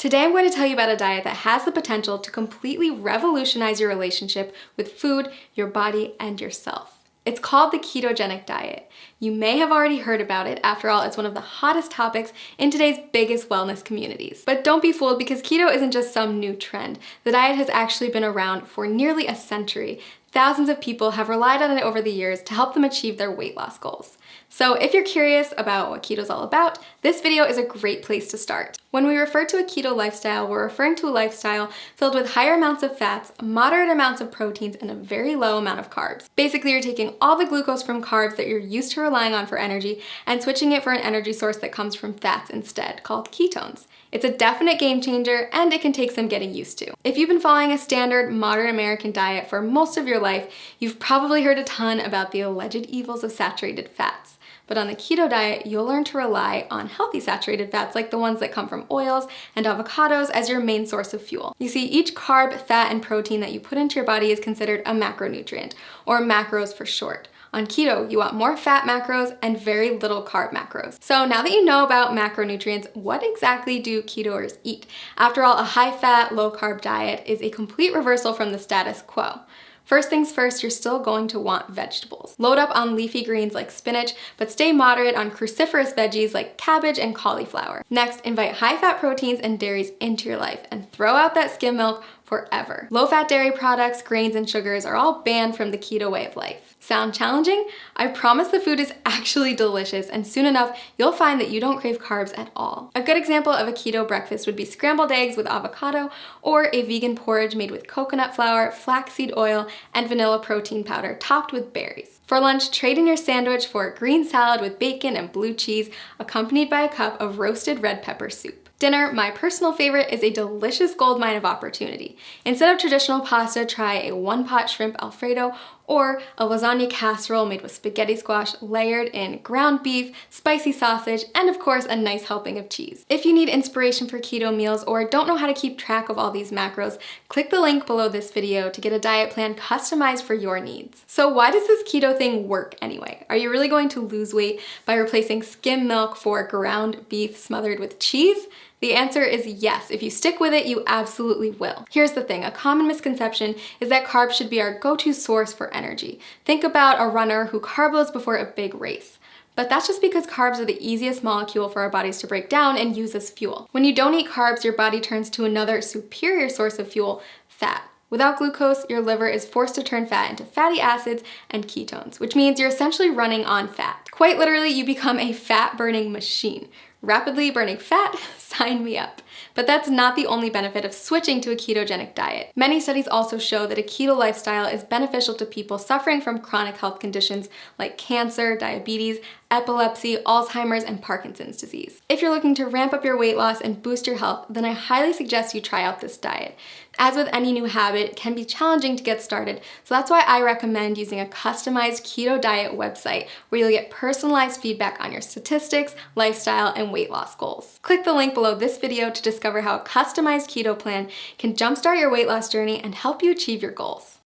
Today I'm going to tell you about a diet that has the potential to completely revolutionize your relationship with food, your body, and yourself. It's called the ketogenic diet. You may have already heard about it. After all, it's one of the hottest topics in today's biggest wellness communities. But don't be fooled, because keto isn't just some new trend. The diet has actually been around for nearly a century. Thousands of people have relied on it over the years to help them achieve their weight loss goals. So if you're curious about what keto is all about, this video is a great place to start. When we refer to a keto lifestyle, we're referring to a lifestyle filled with higher amounts of fats, moderate amounts of proteins, and a very low amount of carbs. Basically, you're taking all the glucose from carbs that you're used to relying on for energy and switching it for an energy source that comes from fats instead, called ketones. It's a definite game changer, and it can take some getting used to. If you've been following a standard modern American diet for most of your life, you've probably heard a ton about the alleged evils of saturated fats. But on the keto diet, you'll learn to rely on healthy saturated fats like the ones that come from oils and avocados as your main source of fuel. You see, each carb, fat, and protein that you put into your body is considered a macronutrient, or macros for short. On keto, you want more fat macros and very little carb macros. So now that you know about macronutrients, what exactly do ketoers eat? After all, a high-fat, low-carb diet is a complete reversal from the status quo. First things first, you're still going to want vegetables. Load up on leafy greens like spinach, but stay moderate on cruciferous veggies like cabbage and cauliflower. Next, invite high-fat proteins and dairies into your life and throw out that skim milk forever. Low-fat dairy products, grains, and sugars are all banned from the keto way of life. Sound challenging? I promise the food is actually delicious, and soon enough, you'll find that you don't crave carbs at all. A good example of a keto breakfast would be scrambled eggs with avocado, or a vegan porridge made with coconut flour, flaxseed oil, and vanilla protein powder topped with berries. For lunch, trade in your sandwich for a green salad with bacon and blue cheese, accompanied by a cup of roasted red pepper soup. Dinner, my personal favorite, is a delicious goldmine of opportunity. Instead of traditional pasta, try a one-pot shrimp Alfredo or a lasagna casserole made with spaghetti squash layered in ground beef, spicy sausage, and of course a nice helping of cheese. If you need inspiration for keto meals or don't know how to keep track of all these macros, click the link below this video to get a diet plan customized for your needs. So why does this keto thing work anyway? Are you really going to lose weight by replacing skim milk for ground beef smothered with cheese? The answer is yes. If you stick with it, you absolutely will. Here's the thing, a common misconception is that carbs should be our go-to source for energy. Think about a runner who carb loads before a big race. But that's just because carbs are the easiest molecule for our bodies to break down and use as fuel. When you don't eat carbs, your body turns to another superior source of fuel, fat. Without glucose, your liver is forced to turn fat into fatty acids and ketones, which means you're essentially running on fat. Quite literally, you become a fat-burning machine. Rapidly burning fat? Sign me up. But that's not the only benefit of switching to a ketogenic diet. Many studies also show that a keto lifestyle is beneficial to people suffering from chronic health conditions like cancer, diabetes, epilepsy, Alzheimer's, and Parkinson's disease. If you're looking to ramp up your weight loss and boost your health, then I highly suggest you try out this diet. As with any new habit, it can be challenging to get started, so that's why I recommend using a customized keto diet website where you'll get personalized feedback on your statistics, lifestyle, and weight loss goals. Click the link below this video to discover how a customized keto plan can jumpstart your weight loss journey and help you achieve your goals.